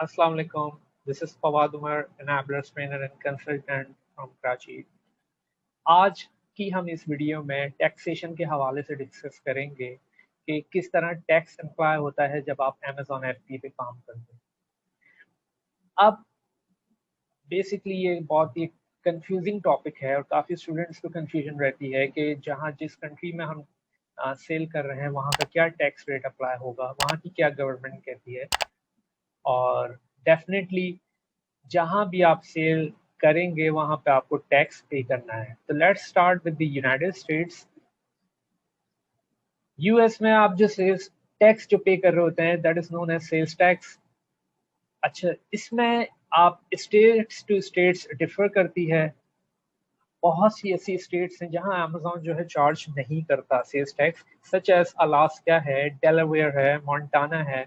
Assalamu alaikum. This is Fawad Umar, enabler trainer and consultant from Karachi. आज की हम इस वीडियो में टैक्सेशन के हवाले से डिस्कस करेंगे कि किस तरह टैक्स अप्लाई होता है जब आप Amazon FBA पे काम करते हैं। अब बेसिकली ये बहुत ही कंफ्यूजिंग टॉपिक है और काफ़ी स्टूडेंट्स को कंफ्यूजन रहती है कि जिस कंट्री में हम सेल कर रहे हैं वहाँ का क्या टैक्स रेट अप्लाई होगा, वहाँ की क्या गवर्नमेंट कहती है। और डेफिनेटली जहां भी आप सेल करेंगे वहां पे आपको टैक्स पे करना है। तो let's start with the United states. US में आप जो सेल्स टैक्स जो पे कर रहे होते हैं that is known as sales tax. अच्छा, इसमें आप स्टेट्स टू स्टेट्स डिफर करती है। बहुत सी ऐसी स्टेट्स हैं जहां अमेजोन जो है चार्ज नहीं करता sales tax, such as Alaska है, डेलावेयर है, मोंटाना है,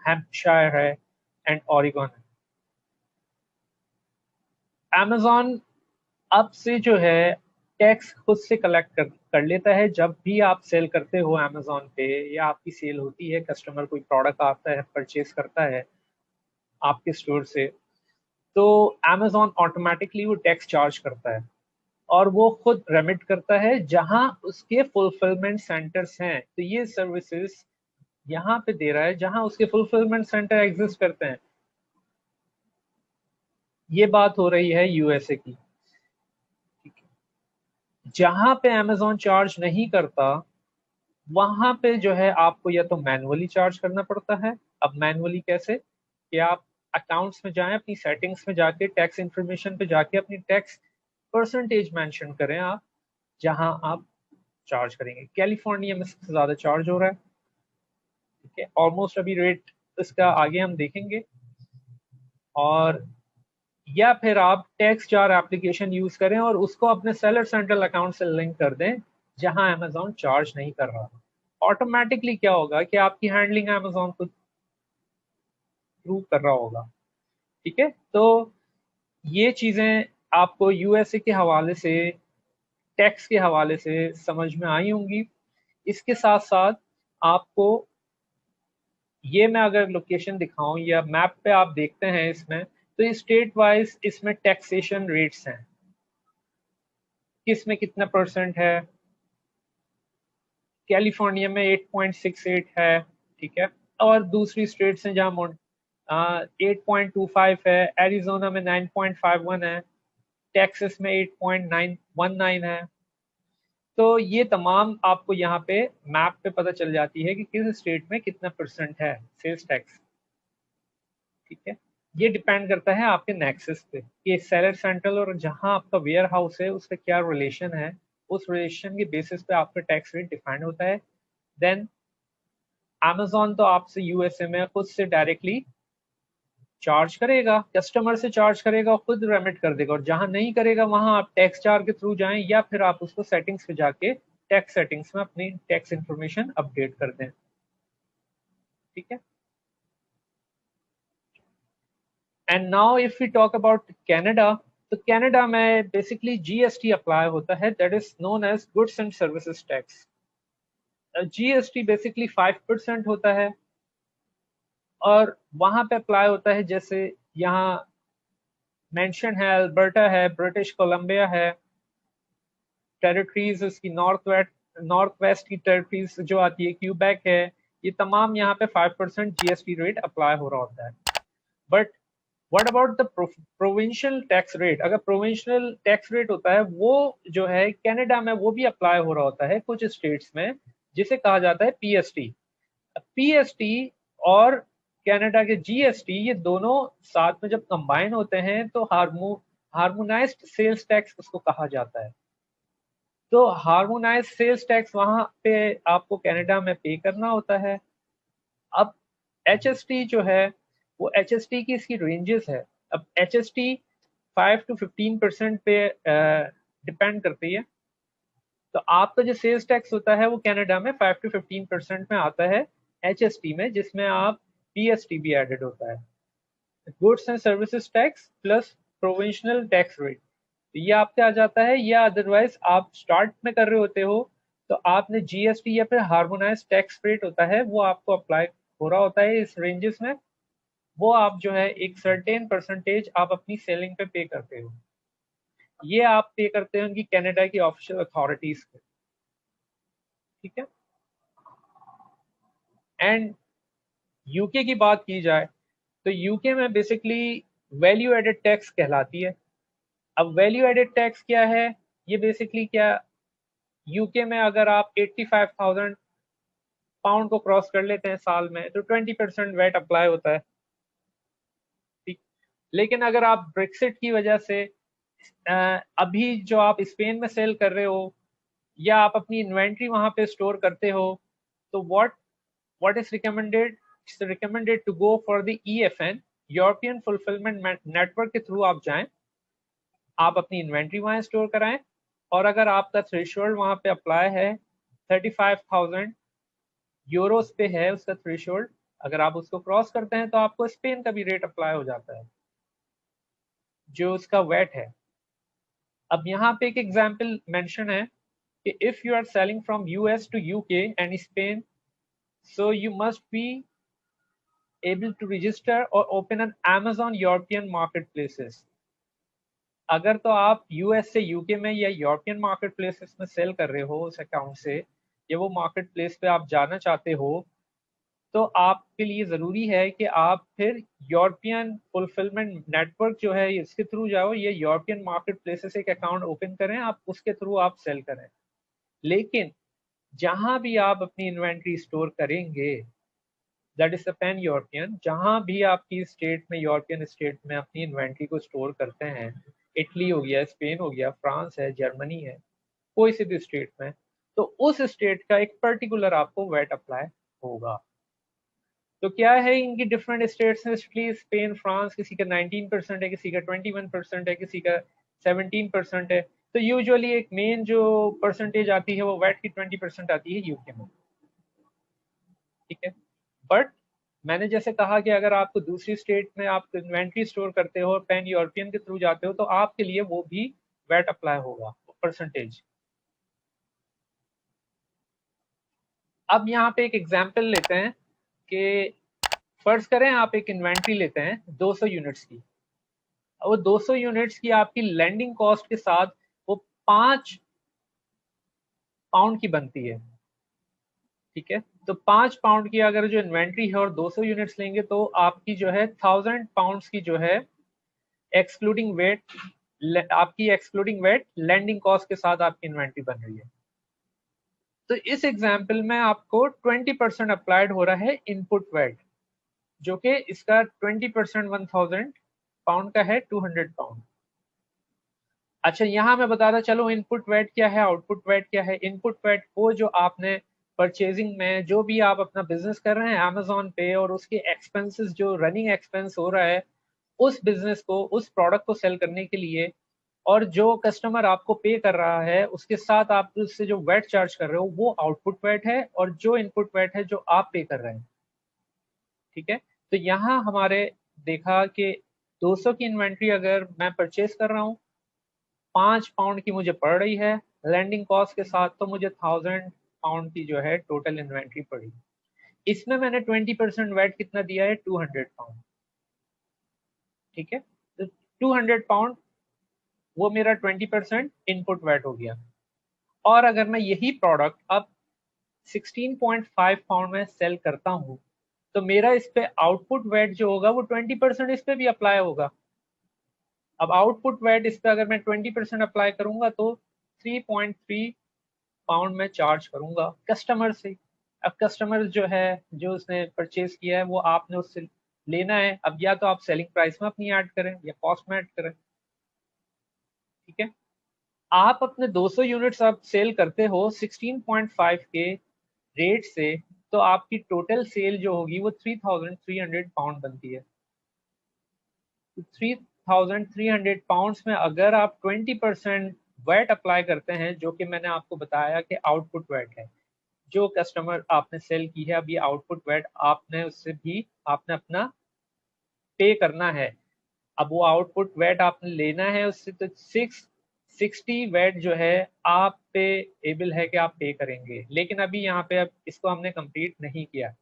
हैम्पशायर है एंड ओरेगन है। अमेजोन अब से जो है टैक्स खुद से कलेक्ट कर लेता है। जब भी आप सेल करते हो अमेजोन पे या आपकी सेल होती है, कस्टमर कोई प्रोडक्ट आता है, परचेज करता है आपके स्टोर से, तो अमेजोन ऑटोमेटिकली वो टैक्स चार्ज करता है और वो खुद रेमिट करता है जहां उसके फुलफिलमेंट सेंटर्स हैं। तो ये सर्विसेज यहाँ पे दे रहा है जहां उसके फुलफिलमेंट सेंटर एग्जिस्ट करते हैं। ये बात हो रही है यूएसए की। जहां पे अमेजोन चार्ज नहीं करता वहां पे जो है आपको या तो मैनुअली चार्ज करना पड़ता है। अब मैनुअली कैसे कि आप अकाउंट्स में जाएं, अपनी सेटिंग्स में जाके टैक्स इंफॉर्मेशन पे जाके अपनी टैक्स परसेंटेज मेंशन करें आप जहां आप चार्ज करेंगे। कैलिफोर्निया में सबसे ज्यादा चार्ज हो रहा है, ठीक है। ऑलमोस्ट अभी रेट इसका आगे हम देखेंगे। और या फिर आप टैक्स जार एप्लीकेशन यूज करें और उसको अपने सेलर सेंट्रल अकाउंट से लिंक कर दें जहां अमेजोन चार्ज नहीं कर रहा। ऑटोमेटिकली क्या होगा कि आपकी हैंडलिंग अमेजोन को प्रूव कर रहा होगा, ठीक है। तो ये चीजें आपको यूएसए के हवाले से, टैक्स के हवाले से समझ में आई होंगी। इसके साथ साथ आपको ये मैं अगर लोकेशन दिखाऊं या मैप पे आप देखते हैं इसमें, तो स्टेट वाइज इसमें टैक्सेशन रेट्स हैं, किस में कितना परसेंट है। कैलिफोर्निया में 8.68 है, ठीक है। और दूसरी स्टेट्स हैं जहाँ 8.25 है, एरिजोना में 9.51 है, टेक्सास में 8.919 है। तो ये तमाम आपको यहाँ पे मैप पे पता चल जाती है कि किस स्टेट में कितना परसेंट है सेल्स टैक्स, ठीक है। ये डिपेंड करता है आपके नेक्सस पे कि सेलर सेंट्रल और जहां आपका वेयर हाउस है उसका क्या रिलेशन है। उस रिलेशन के बेसिस पे आपका टैक्स रेट डिफाइन होता है। देन अमेजोन तो आपसे यूएसए में खुद से डायरेक्टली चार्ज करेगा, कस्टमर से चार्ज करेगा, खुद रेमिट कर देगा। और जहां नहीं करेगा वहां आप टैक्स चार्ज के थ्रू जाएं या फिर आप उसको सेटिंग्स पे जाके टैक्स सेटिंग्स में अपनी टैक्स इंफॉर्मेशन अपडेट कर दें, ठीक है। And now if we talk about Canada, तो कनाडा में बेसिकली जीएसटी अप्लाई होता है, that is known as goods and services tax. GST basically 5% होता है और वहां पे अप्लाई होता है जैसे यहाँ मेंशन है, अल्बर्टा है, ब्रिटिश कोलंबिया है, टेरिटरीज उसकी नॉर्थ वेस्ट की टेरिटरीज जो आती है, क्यूबेक है, ये तमाम यहाँ पे 5% जीएसटी रेट अप्लाई हो रहा होता है। But what about the provincial tax rate? अगर प्रोविंशियल टैक्स रेट होता है वो जो है कनाडा में वो भी अप्लाई हो रहा होता है कुछ स्टेट्स में, जिसे कहा जाता है पीएसटी। पीएसटी और कनाडा के जीएसटी ये दोनों साथ में जब कंबाइन होते हैं तो हार्मोनाइज्ड सेल्स टैक्स उसको कहा जाता है। तो हार्मोनाइज सेल्स टैक्स वहां पे आपको कनाडा में पे करना होता है। अब एचएसटी जो है वो एचएसटी की इसकी रेंजेस है। अब एचएसटी 5 to 15% पे डिपेंड करती है। तो आपका जो सेल्स टैक्स होता है वो कनाडा में 5 to 15% में आता है एचएसटी में, जिसमें आप पीएसटी भी एडेड होता है, goods and services tax plus provincial tax rate. तो ये आपके आ जाता है, या अदरवाइज आप स्टार्ट में कर रहे होते हो तो आपने जीएसटी या फिर हार्मोनाइज टैक्स रेट होता है वो आपको अप्लाई हो रहा होता है इस रेंजेस में। वो आप जो है एक सर्टेन परसेंटेज आप अपनी सेलिंग पे पे करते हो। ये आप पे करते हो उनकी कनाडा की ऑफिशियल अथॉरिटीज को, ठीक है। एंड यूके की बात की जाए तो यूके में बेसिकली वैल्यू एडेड टैक्स कहलाती है। अब वैल्यू एडेड टैक्स क्या है, ये बेसिकली क्या, यूके में अगर आप 85,000 पाउंड को क्रॉस कर लेते हैं साल में तो 20% वैट अप्लाई होता है, ठीक। लेकिन अगर आप ब्रेक्सिट की वजह से अभी जो आप स्पेन में सेल कर रहे हो या आप अपनी इन्वेंट्री वहां पे स्टोर करते हो, तो what is recommended, it's recommended to go for the EFN, European fulfilment network के थ्रू आप जाएं, आप अपनी इन्वेंट्री वहां स्टोर कराएं, और अगर आपका थ्रेशोल्ड वहां पे अप्लाई है 35,000 यूरोस पे है उसका थ्रेशोल्ड, अगर आप उसको क्रॉस करते हैं तो आपको स्पेन का भी रेट अप्लाई हो जाता है जो उसका वेट है। अब यहाँ पे एक एग्जांपल मेंशन है कि if you are selling from US to UK and Spain, so you must be able to register or open an Amazon European marketplaces। अगर तो आप यूएस से यूके में या यूरोपियन मार्केट प्लेसेस में सेल कर रहे हो उस अकाउंट से, या वो मार्केट प्लेस पे आप जाना चाहते हो, तो आपके लिए ज़रूरी है कि आप फिर यूरोपियन फुलफिलमेंट नेटवर्क जो है इसके थ्रू जाओ, ये यूरोपियन मार्केट प्लेसेस एक अकाउंट ओपन करें, आप उसके थ्रू आप सेल करें। लेकिन जहां भी आप अपनी इन्वेंट्री स्टोर करेंगे, that is the pan European, जहां भी आपकी स्टेट में, यूरोपियन स्टेट में अपनी इन्वेंट्री को स्टोर करते हैं, इटली हो गया, स्पेन हो गया, फ्रांस है, जर्मनी है, कोई से भी स्टेट में, तो उस स्टेट का एक पर्टिकुलर आपको वेट अप्लाई होगा। तो क्या है इनकी डिफरेंट स्टेट्स में, इटली, स्पेन, फ्रांस, किसी का 19% है, किसी का 21% है, किसी का 17% है। तो यूजुअली एक मेन जो परसेंटेज आती है वो वेट की 20% आती है यूके में, ठीक है। बट मैंने जैसे कहा कि अगर आपको दूसरी स्टेट में आप इन्वेंट्री स्टोर करते हो और पैन यूरोपियन के थ्रू जाते हो तो आपके लिए वो भी वेट अप्लाई होगा परसेंटेज। अब यहाँ पे एक एग्जांपल लेते हैं कि फर्ज करें आप एक इन्वेंट्री लेते हैं 200 यूनिट्स की, वो 200 यूनिट्स की आपकी लैंडिंग कॉस्ट के साथ वो 5 पाउंड की बनती है, ठीक है। तो 5 पाउंड की अगर जो इन्वेंट्री है और 200 यूनिट्स लेंगे तो आपकी जो है 1000 पाउंड्स की जो है एक्सक्लूडिंग वेट, आपकी एक्सक्लूडिंग वेट लैंडिंग कॉस्ट के साथ आपकी इन्वेंट्री बन रही है। तो इस एग्जांपल में आपको 20% अप्लाइड हो रहा है इनपुट वेट, जो कि इसका 20% 1000 पाउंड का है 200 पाउंड। अच्छा, यहाँ मैं बताता चलो इनपुट वेट क्या है, आउटपुट वेट क्या है। इनपुट वेट वो जो आपने परचेजिंग में जो भी आप अपना बिजनेस कर रहे हैं अमेजोन पे, और उसके एक्सपेंसेस जो रनिंग एक्सपेंस हो रहा है उस बिजनेस को, उस प्रोडक्ट को सेल करने के लिए, और जो कस्टमर आपको पे कर रहा है उसके साथ आप उससे जो वेट चार्ज कर रहे हो वो आउटपुट वेट है, और जो इनपुट वेट है जो आप पे कर रहे हैं, ठीक है। तो यहाँ हमारे देखा कि 200 की इन्वेंट्री अगर मैं परचेज कर रहा हूँ, 5 पाउंड की मुझे पड़ रही है लैंडिंग कॉस्ट के साथ, तो मुझे 1000 पाउंड की जो है टोटल इन्वेंट्री पड़ी। इसमें मैंने 20% वेट कितना दिया है, 200 पाउंड, ठीक है। तो 200 पाउंड वो मेरा 20% इनपुट वेट हो गया। और अगर मैं यही प्रोडक्ट अब 16.5 पाउंड में सेल करता हूँ, तो मेरा इस पे आउटपुट वेट जो होगा वो 20% इस पे भी अप्लाई होगा। अब आउटपुट वेट इस पे अगर मैं 20% अप्लाई करूंगा तो 3.3 पाउंड में चार्ज करूंगा कस्टमर से। अब कस्टमर जो है, जो उसने परचेज किया है, वो आपने उससे लेना है। अब या तो आप सेलिंग प्राइस में अपनी ऐड करें या कॉस्ट में ऐड करें, ठीक है। आप अपने 200 यूनिट्स आप सेल करते हो 16.5 के रेट से, तो आपकी टोटल सेल जो होगी वो 3300 पाउंड बनती है। 3300 पाउंड्स में अगर आप 20% वेट अप्लाई करते हैं, जो कि मैंने आपको बताया कि आउटपुट वेट है, जो कस्टमर आपने सेल की है, अब ये आउटपुट वेट आपने उससे भी आपने अपना पे करना है। अब वो आउटपुट वेट आपने लेना है उससे, तो 660 वेट जो है आप पे एबल है कि आप पे करेंगे। लेकिन अभी यहाँ पे अब इसको हमने कंप्लीट नहीं किया,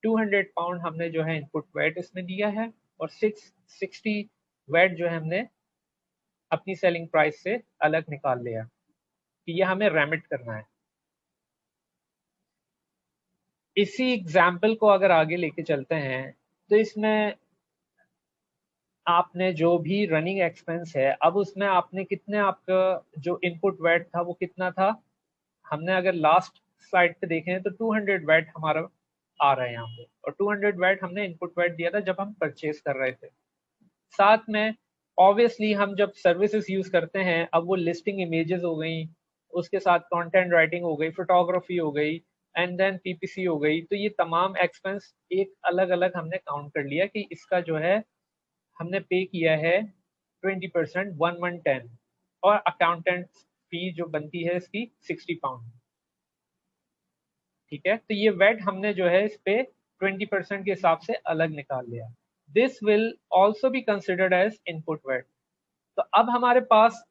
200 पाउंड हमने जो है इनपुट वेट इसमें दिया है और 660 वेट जो है हमने अपनी सेलिंग प्राइस से अलग निकाल लिया कि ये हमें रेमिट करना है। इसी एग्जाम्पल को अगर आगे लेके चलते हैं तो इसमें आपने जो भी रनिंग एक्सपेंस है, अब उसमें आपने कितने, आपका जो इनपुट वेट था वो कितना था, हमने अगर लास्ट स्लाइड पे देखें तो 200 वेट हमारा आ रहा है यहाँ पे, और 200 वेट हमने इनपुट वेट दिया था जब हम परचेज कर रहे थे। साथ में ऑब्वियसली हम जब सर्विसेज यूज करते हैं, अब वो लिस्टिंग इमेजेस हो गई, उसके साथ कंटेंट राइटिंग हो गई, फोटोग्राफी हो गई, एंड देन पीपीसी हो गई, तो ये तमाम एक्सपेंस एक अलग अलग हमने काउंट कर लिया कि इसका जो है हमने पे किया है 20%, 1110, और अकाउंटेंट फी जो बनती है इसकी 60 पाउंड। ठीक है, तो ये वेट हमने जो है इस पे 20% के हिसाब से अलग निकाल लिया। This will also be considered as input VAT. तो अब हमारे पास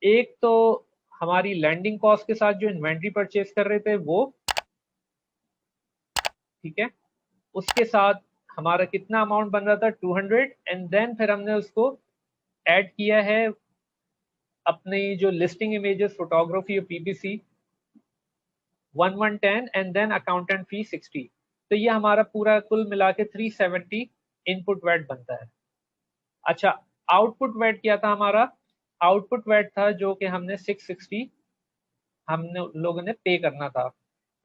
एक तो हमारी लैंडिंग कॉस्ट के साथ जो इन्वेंट्री परचेज कर रहे थे वो, ठीक है, उसके साथ हमारा कितना अमाउंट बन रहा था 200, एंड देन फिर हमने उसको ऐड किया है अपनी जो लिस्टिंग इमेजेस, फोटोग्राफी और पीपीसी 1110, एंड देन अकाउंटेंट फी 60। तो ये हमारा पूरा कुल मिला के 370 इनपुट वेट बनता है। अच्छा, आउटपुट वेट क्या था हमारा? आउटपुट वेट था जो कि हमने 660 हमने लोगों ने पे करना था।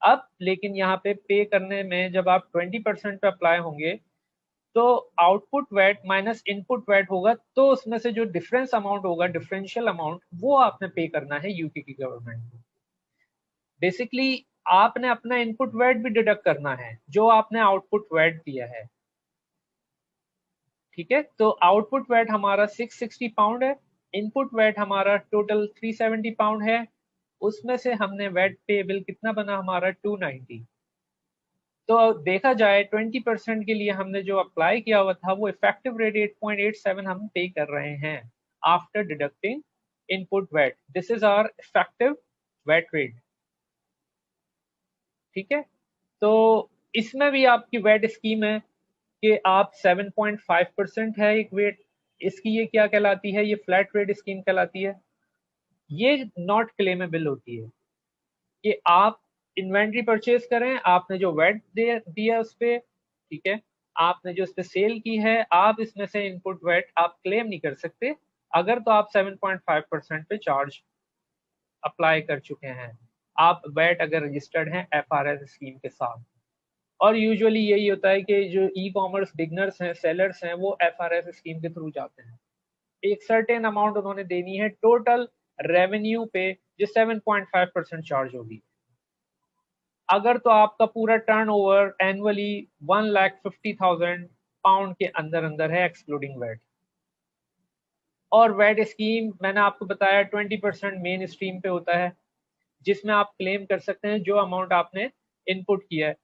अब लेकिन यहाँ पे पे करने में जब आप 20% पे अप्लाई होंगे तो output VAT minus input VAT होगा, तो उसमें से जो डिफरेंस अमाउंट होगा, डिफरेंशियल अमाउंट, वो आपने पे करना है यूके की गवर्नमेंट को। बेसिकली आपने अपना इनपुट वेट भी डिडक्ट करना है जो आपने आउटपुट वेट दिया है। ठीक है, तो आउटपुट वेट हमारा 660 पाउंड है, इनपुट वेट हमारा टोटल 370 पाउंड है, उसमें से हमने वेट पेबल कितना बना हमारा 290। तो देखा जाए 20% के लिए हमने जो अप्लाई किया हुआ था वो इफेक्टिव रेट 8.87 हम पे कर रहे हैं after deducting input VAT. This is our effective VAT rate. ठीक है, तो इसमें भी आपकी वेट स्कीम है कि आप 7.5% है एक वेट इसकी, ये क्या कहलाती है? ये फ्लैट रेट स्कीम कहलाती है। ये नॉट क्लेमेबल होती है कि आप इन्वेंट्री परचेज करें, आपने जो वेट दिया उस पर, ठीक है, आपने जो इस पे सेल की है, आप इसमें से इनपुट वेट आप क्लेम नहीं कर सकते अगर तो आप 7.5% पे चार्ज अप्लाई कर चुके हैं, आप वेट अगर रजिस्टर्ड हैं एफआरएस स्कीम के साथ। और यूजुअली यही होता है कि जो ई कॉमर्स बिगनर्स हैं, सेलर्स हैं, वो एफआरएस स्कीम के थ्रू जाते हैं। एक सर्टेन अमाउंट उन्होंने देनी है टोटल रेवेन्यू पे जो 7.5% चार्ज होगी। अगर तो आपका पूरा टर्नओवर एनुअली 1,50,000 पाउंड के अंदर अंदर है एक्सक्लूडिंग वेट, और वेट स्कीम मैंने आपको बताया 20% मेन स्ट्रीम पे होता है जिसमें आप क्लेम कर सकते हैं जो अमाउंट आपने इनपुट किया है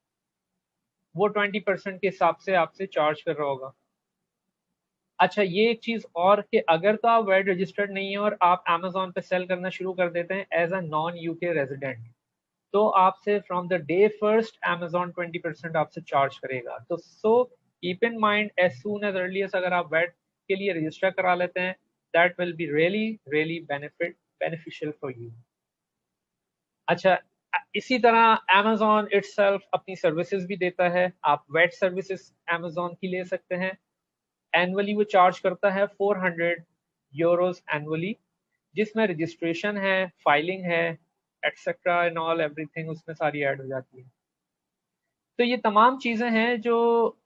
वो 20% के हिसाब से आपसे चार्ज कर रहा होगा। अच्छा, ये एक चीज और कि अगर तो आप वेट रजिस्टर्ड नहीं है और आप अमेजोन पे सेल करना शुरू कर देते हैं as a non UK resident, तो आपसे from the day first Amazon 20% आपसे चार्ज करेगा। तो so keep in mind as soon as earliest अगर आप वेट के लिए रजिस्टर करा लेते हैं, that will be really really beneficial for you. अच्छा, इसी तरह अमेजोन इटसेल्फ अपनी सर्विसेज भी देता है। आप वेट सर्विसेज अमेजोन की ले सकते हैं। एनुअली वो चार्ज करता है 400 यूरोस एनुअली, जिसमें रजिस्ट्रेशन है, फाइलिंग है, एटसेट्रा एंड ऑल एवरीथिंग उसमें सारी ऐड हो जाती है। तो ये तमाम चीज़ें हैं जो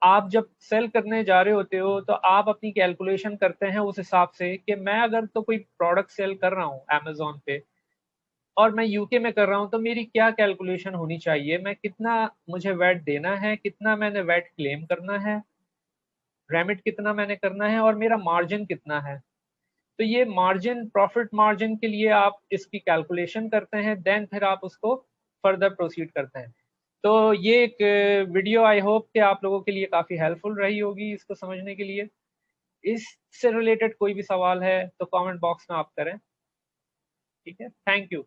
आप जब सेल करने जा रहे होते हो तो आप अपनी कैलकुलेशन करते हैं उस हिसाब से कि मैं अगर तो कोई प्रोडक्ट सेल कर रहा हूँ अमेजोन पे और मैं यूके में कर रहा हूँ तो मेरी क्या कैलकुलेशन होनी चाहिए, मैं कितना मुझे वेट देना है, कितना मैंने वेट क्लेम करना है, रेमिट कितना मैंने करना है, और मेरा मार्जिन कितना है। तो ये मार्जिन, प्रॉफिट मार्जिन के लिए आप इसकी कैलकुलेशन करते हैं, देन फिर आप उसको फर्दर प्रोसीड करते हैं। तो ये एक वीडियो आई होप कि आप लोगों के लिए काफ़ी हेल्पफुल रही होगी इसको समझने के लिए। इससे रिलेटेड कोई भी सवाल है तो कमेंट बॉक्स में आप करें। ठीक है, थैंक यू।